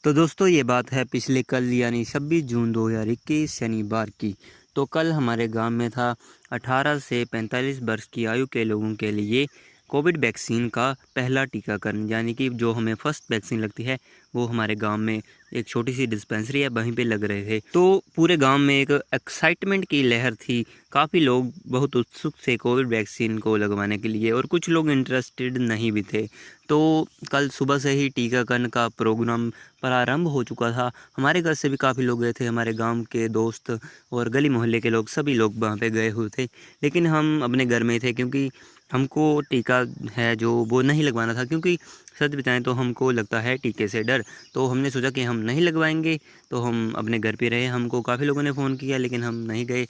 तो दोस्तों ये बात है पिछले कल यानी 26 जून 2021 शनिवार की। तो कल हमारे गांव में था 18 से 45 वर्ष की आयु के लोगों के लिए कोविड वैक्सीन का पहला टीकाकरण, यानी कि जो हमें फर्स्ट वैक्सीन लगती है वो हमारे गांव में एक छोटी सी डिस्पेंसरी है, वहीं पे लग रहे थे। तो पूरे गांव में एक एक्साइटमेंट की लहर थी। काफ़ी लोग बहुत उत्सुक थे कोविड वैक्सीन को लगवाने के लिए, और कुछ लोग इंटरेस्टेड नहीं भी थे। तो कल सुबह से ही टीकाकरण का प्रोग्राम प्रारंभ हो चुका था। हमारे घर से भी काफ़ी लोग गए थे, हमारे गांव के दोस्त और गली मोहल्ले के लोग, सभी लोग वहाँ पे गए हुए थे। लेकिन हम अपने घर में थे, क्योंकि हमको टीका है जो वो नहीं लगवाना था, क्योंकि सच बताएं तो हमको लगता है टीके से डर। तो हमने सोचा कि हम नहीं लगवाएंगे, तो हम अपने घर पे रहे। हमको काफ़ी लोगों ने फ़ोन किया लेकिन हम नहीं गए।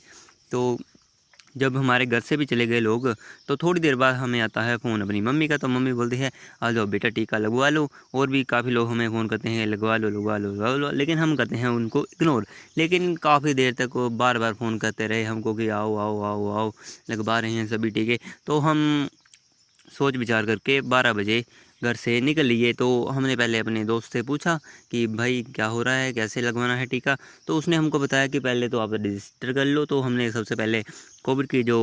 तो जब हमारे घर से भी चले गए लोग, तो थोड़ी देर बाद हमें आता है फ़ोन अपनी मम्मी का। तो मम्मी बोलती है आ जाओ बेटा टीका लगवा लो। और भी काफ़ी लोग हमें फ़ोन करते हैं लगवा लो लगवा लो लगवा लो, लेकिन हम करते हैं उनको इग्नोर। लेकिन काफ़ी देर तक वो बार बार फ़ोन करते रहे हमको कि आओ आओ आओ आओ, लगवा रहे हैं सभी टीके। तो हम सोच विचार करके 12 बजे घर से निकल लिए। तो हमने पहले अपने दोस्त से पूछा कि भाई क्या हो रहा है, कैसे लगवाना है टीका। तो उसने हमको बताया कि पहले तो आप रजिस्टर कर लो। तो हमने सबसे पहले कोविड की जो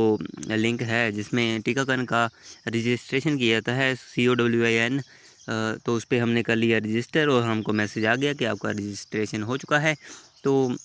लिंक है जिसमें टीकाकरण का रजिस्ट्रेशन किया जाता है, COWIN, तो उस पर हमने कर लिया रजिस्टर, और हमको मैसेज आ गया कि आपका रजिस्ट्रेशन हो चुका है। तो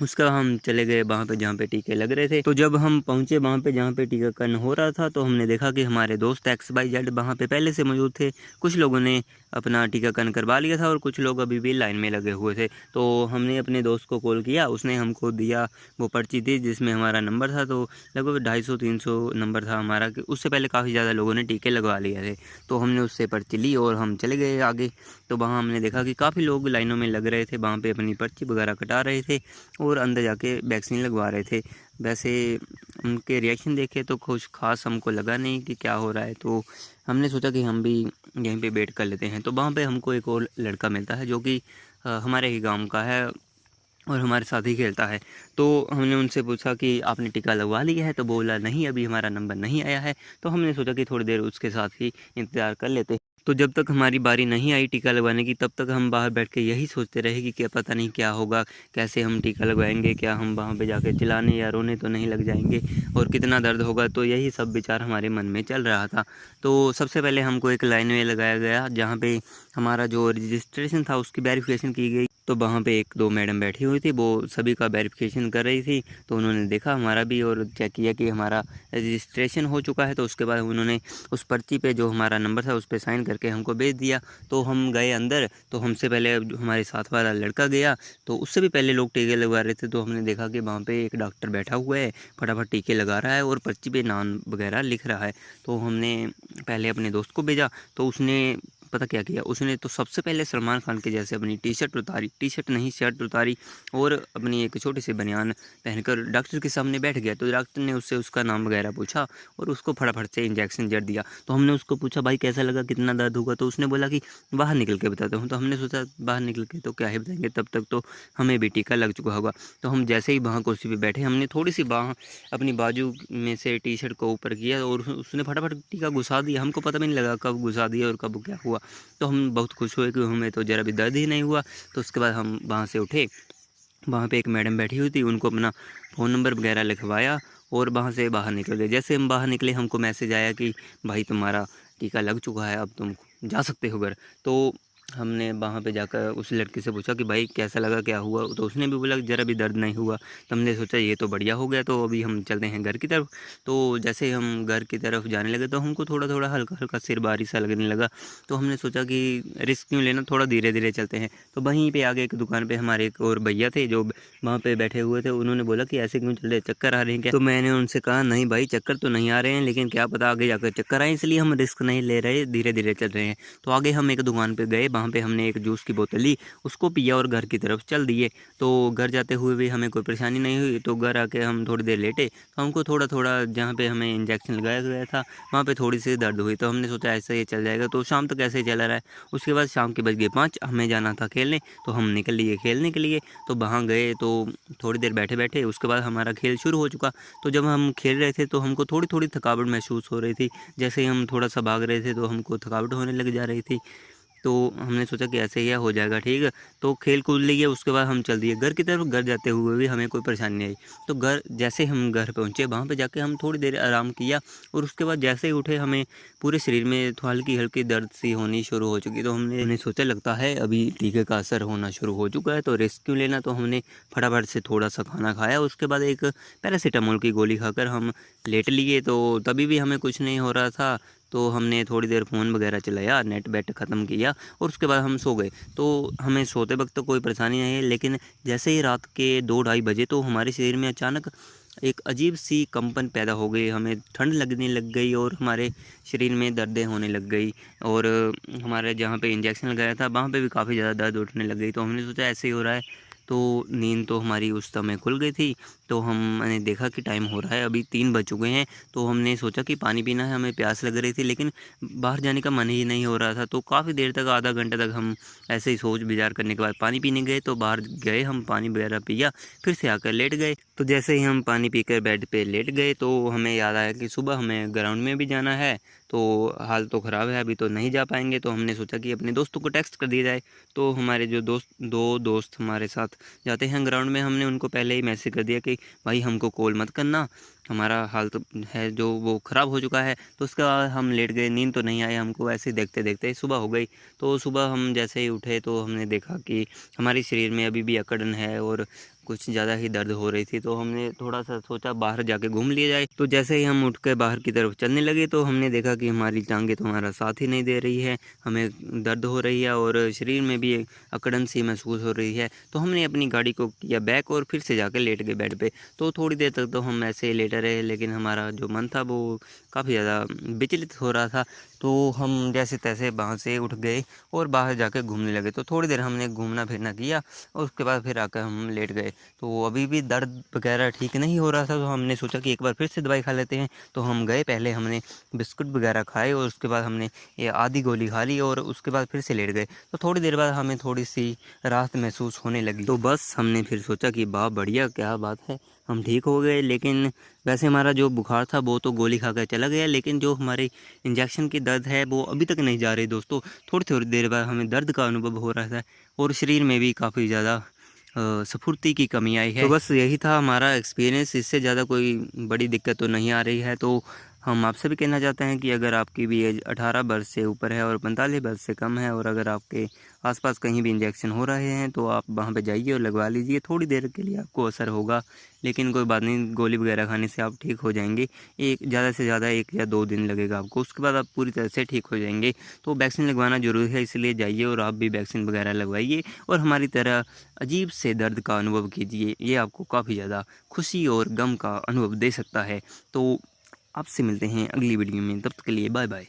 उसका हम चले गए वहाँ पे जहाँ पे टीके लग रहे थे। तो जब हम पहुँचे वहाँ पे जहाँ पे टीकाकरण हो रहा था, तो हमने देखा कि हमारे दोस्त XYZ वहाँ पे पहले से मौजूद थे। कुछ लोगों ने अपना टीकाकरण करवा लिया था और कुछ लोग अभी भी लाइन में लगे हुए थे। तो हमने अपने दोस्त को कॉल किया, उसने हमको दिया वो पर्ची थी जिसमें हमारा नंबर था। तो लगभग 250-300 नंबर था हमारा, कि उससे पहले काफ़ी ज़्यादा लोगों ने टीके लगवा लिए थे। तो हमने उससे पर्ची ली और हम चले गए आगे। तो वहाँ हमने देखा कि काफ़ी लोग लाइनों में लग रहे थे, वहाँ पे अपनी पर्ची वगैरह कटा रहे थे और अंदर जाके वैक्सीन लगवा रहे थे। वैसे उनके रिएक्शन देखे तो कुछ खास हमको लगा नहीं कि क्या हो रहा है। तो हमने सोचा कि हम भी यहीं पे वेट कर लेते हैं। तो वहाँ पे हमको एक और लड़का मिलता है जो कि हमारे ही गांव का है और हमारे साथ ही खेलता है। तो हमने उनसे पूछा कि आपने टीका लगवा लिया है, तो बोला नहीं, अभी हमारा नंबर नहीं आया है। तो हमने सोचा कि थोड़ी देर उसके साथ ही इंतज़ार कर लेते। तो जब तक हमारी बारी नहीं आई टीका लगवाने की, तब तक हम बाहर बैठ के यही सोचते रहे कि क्या पता नहीं क्या होगा, कैसे हम टीका लगवाएंगे, क्या हम वहाँ पे जाके चिल्लाने या रोने तो नहीं लग जाएंगे, और कितना दर्द होगा। तो यही सब विचार हमारे मन में चल रहा था। तो सबसे पहले हमको एक लाइन में लगाया गया जहाँ पे हमारा जो रजिस्ट्रेशन था उसकी वेरिफिकेशन की गई। तो वहाँ पे एक दो मैडम बैठी हुई थी, वो सभी का वेरिफिकेशन कर रही थी। तो उन्होंने देखा हमारा भी और चेक किया कि हमारा रजिस्ट्रेशन हो चुका है। तो उसके बाद उन्होंने उस पर्ची पे जो हमारा नंबर था उस पर साइन करके हमको भेज दिया। तो हम गए अंदर। तो हमसे पहले हमारे साथ वाला लड़का गया, तो उससे भी पहले लोग टीके लगवा रहे थे। तो हमने देखा कि वहाँ पे एक डॉक्टर बैठा हुआ है, फटाफट टीके लगा रहा है और पर्ची पे नाम वगैरह लिख रहा है। तो हमने पहले अपने दोस्त को भेजा। तो उसने पता क्या किया, उसने तो सबसे पहले सलमान खान के जैसे अपनी टी शर्ट उतारी, टी शर्ट नहीं शर्ट उतारी, और अपनी एक छोटी सी बनियान पहनकर डॉक्टर के सामने बैठ गया। तो डॉक्टर ने उससे उसका नाम वगैरह पूछा और उसको फटाफट से इंजेक्शन जड़ दिया। तो हमने उसको पूछा भाई कैसा लगा, कितना दर्द होगा। तो उसने बोला कि बाहर निकल के बताता हूँ। तो हमने सोचा बाहर निकल के तो क्या ही बताएंगे, तब तक तो हमें भी टीका लग चुका होगा। तो हम जैसे ही वहाँ कुर्सी पर बैठे, हमने थोड़ी सी बाह अपनी बाजू में से टी शर्ट को ऊपर किया और उसने फटाफट टीका घुसा दिया। हमको पता भी नहीं लगा कब घुसा दिया और कब क्या हुआ। तो हम बहुत खुश हुए कि हमें तो ज़रा भी दर्द ही नहीं हुआ। तो उसके बाद हम वहाँ से उठे। वहाँ पे एक मैडम बैठी हुई थी, उनको अपना फ़ोन नंबर वगैरह लिखवाया और वहाँ से बाहर निकल गए। जैसे हम बाहर निकले हमको मैसेज आया कि भाई तुम्हारा टीका लग चुका है, अब तुम जा सकते हो घर। तो हमने वहाँ पे जाकर उस लड़के से पूछा कि भाई कैसा लगा, क्या हुआ। तो उसने भी बोला कि ज़रा भी दर्द नहीं हुआ। तो हमने सोचा ये तो बढ़िया हो गया, तो अभी हम चलते हैं घर की तरफ। तो जैसे हम घर की तरफ जाने लगे तो हमको थोड़ा थोड़ा हल्का हल्का सिर भारी सा लगने लगा। तो हमने सोचा कि रिस्क क्यों लेना, थोड़ा धीरे धीरे चलते हैं। तो वहीं पे आगे एक दुकान पे हमारे एक और भैया थे जो वहाँ पे बैठे हुए थे। उन्होंने बोला कि ऐसे क्यों चल रहे, चक्कर आ रहे हैं क्या। तो मैंने उनसे कहा नहीं भाई चक्कर तो नहीं आ रहे हैं, लेकिन क्या पता आगे जाकर चक्कर आए, इसलिए हम रिस्क नहीं ले रहे, धीरे धीरे चल रहे हैं। तो आगे हम एक दुकान पे गए, वहाँ पे हमने एक जूस की बोतल ली, उसको पिया और घर की तरफ चल दिए। तो घर जाते हुए भी हमें कोई परेशानी नहीं हुई। तो घर आके हम थोड़ी देर लेटे, तो हमको थोड़ा थोड़ा जहाँ पे हमें इंजेक्शन लगाया गया था वहाँ पे थोड़ी सी दर्द हुई। तो हमने सोचा ऐसा ये चल जाएगा। तो शाम तक ऐसे ही चला रहा है। उसके बाद शाम के बज गए 5, हमें जाना था खेलने। तो हम निकल लिए खेलने के लिए। तो वहाँ गए तो थोड़ी देर बैठे बैठे उसके बाद हमारा खेल शुरू हो चुका। तो जब हम खेल रहे थे तो हमको थोड़ी थोड़ी थकावट महसूस हो रही थी। जैसे ही हम थोड़ा सा भाग रहे थे तो हमको थकावट होने लग जा रही थी। तो हमने सोचा कि ऐसे ही हो जाएगा ठीक। तो खेल कूद लिए, उसके बाद हम चल दिए घर की तरफ। घर जाते हुए भी हमें कोई परेशानी नहीं आई। तो घर जैसे हम घर पहुँचे, वहाँ पे जाके हम थोड़ी देर आराम किया, और उसके बाद जैसे ही उठे हमें पूरे शरीर में हल्की हल्की दर्द सी होनी शुरू हो चुकी। तो हमने सोचा लगता है अभी टीके का असर होना शुरू हो चुका है, तो रिस्क क्यों लेना। तो हमने फटाफट से थोड़ा सा खाना खाया, उसके बाद एक पैरासीटामोल की गोली खाकर हम लेट लिए। तो तभी भी हमें कुछ नहीं हो रहा था। तो हमने थोड़ी देर फ़ोन वगैरह चलाया, नेट बेट ख़त्म किया, और उसके बाद हम सो गए। तो हमें सोते वक्त तो कोई परेशानी नहीं है, लेकिन जैसे ही रात के 2-2:30 बजे तो हमारे शरीर में अचानक एक अजीब सी कंपन पैदा हो गई। हमें ठंड लगने लग गई और हमारे शरीर में दर्दें होने लग गई, और हमारे जहाँ पे इंजेक्शन लगाया था वहाँ पे भी काफ़ी ज़्यादा दर्द उठने लग गई। तो हमने सोचा ऐसे ही हो रहा है। तो नींद तो हमारी उस समय खुल गई थी। तो हमने देखा कि टाइम हो रहा है, अभी 3 बज चुके हैं। तो हमने सोचा कि पानी पीना है, हमें प्यास लग रही थी, लेकिन बाहर जाने का मन ही नहीं हो रहा था। तो काफ़ी देर तक, आधा घंटे तक हम ऐसे ही सोच विचार करने के बाद पानी पीने गए। तो बाहर गए, हम पानी वगैरह पिया, फिर से आकर लेट गए। तो जैसे ही हम पानी पीकर बेड पे लेट गए, तो हमें याद आया कि सुबह हमें ग्राउंड में भी जाना है। तो हाल तो ख़राब है, अभी तो नहीं जा पाएंगे। तो हमने सोचा कि अपने दोस्तों को टेक्स्ट कर दिया जाए। तो हमारे जो दो दोस्त हमारे साथ जाते हैं ग्राउंड में, हमने उनको पहले ही मैसेज कर दिया कि भाई हमको कॉल मत करना, हमारा हाल तो है जो वो ख़राब हो चुका है। तो उसके बाद हम लेट गए, नींद तो नहीं आई हमको। ऐसे ही देखते देखते सुबह हो गई। तो सुबह हम जैसे ही उठे तो हमने देखा कि हमारे शरीर में अभी भी अकड़न है और कुछ ज़्यादा ही दर्द हो रही थी। तो हमने थोड़ा सा सोचा बाहर जाके घूम लिया जाए। तो जैसे ही हम उठ के बाहर की तरफ चलने लगे, तो हमने देखा कि हमारी टांगें तो हमारा साथ ही नहीं दे रही है, हमें दर्द हो रही है और शरीर में भी एक अकड़न सी महसूस हो रही है। तो हमने अपनी गाड़ी को किया बैक और फिर से जाकर लेट गए बेड पे। तो थोड़ी देर तक तो हम ऐसे ही लेटे रहे, लेकिन हमारा जो मन था वो काफ़ी ज़्यादा विचलित हो रहा था। तो हम जैसे तैसे वहाँ से उठ गए और बाहर जाके घूमने लगे। तो थोड़ी देर हमने घूमना फिरना किया, और उसके बाद फिर आकर हम लेट गए। तो अभी भी दर्द वगैरह ठीक नहीं हो रहा था। तो हमने सोचा कि एक बार फिर से दवाई खा लेते हैं। तो हम गए, पहले हमने बिस्कुट वगैरह खाए, और उसके बाद हमने ये आधी गोली खा ली, और उसके बाद फिर से लेट गए। तो थोड़ी देर बाद हमें थोड़ी सी राहत महसूस होने लगी। तो बस हमने फिर सोचा कि वाह बढ़िया, क्या बात है, हम ठीक हो गए। लेकिन वैसे हमारा जो बुखार था वो तो गोली खा कर चला गया, लेकिन जो हमारे इंजेक्शन की दर्द है वो अभी तक नहीं जा रही दोस्तों। थोड़ी थोड़ी देर बाद हमें दर्द का अनुभव हो रहा था, और शरीर में भी काफ़ी ज़्यादा स्फूर्ति की कमी आई है। तो बस यही था हमारा एक्सपीरियंस, इससे ज़्यादा कोई बड़ी दिक्कत तो नहीं आ रही है। तो हम आपसे भी कहना चाहते हैं कि अगर आपकी भी एज 18 वर्ष से ऊपर है और 45 वर्ष से कम है, और अगर आपके आसपास कहीं भी इंजेक्शन हो रहे हैं, तो आप वहां पे जाइए और लगवा लीजिए। थोड़ी देर के लिए आपको असर होगा, लेकिन कोई बात नहीं, गोली वगैरह खाने से आप ठीक हो जाएंगे। एक ज़्यादा से ज़्यादा 1 या 2 दिन लगेगा आपको, उसके बाद आप पूरी तरह से ठीक हो जाएंगे। तो वैक्सीन लगवाना ज़रूरी है, इसलिए जाइए और आप भी वैक्सीन वगैरह लगवाइए, और हमारी तरह अजीब से दर्द का अनुभव कीजिए। ये आपको काफ़ी ज़्यादा खुशी और गम का अनुभव दे सकता है। तो आपसे मिलते हैं अगली वीडियो में, तब तक के लिए बाय बाय।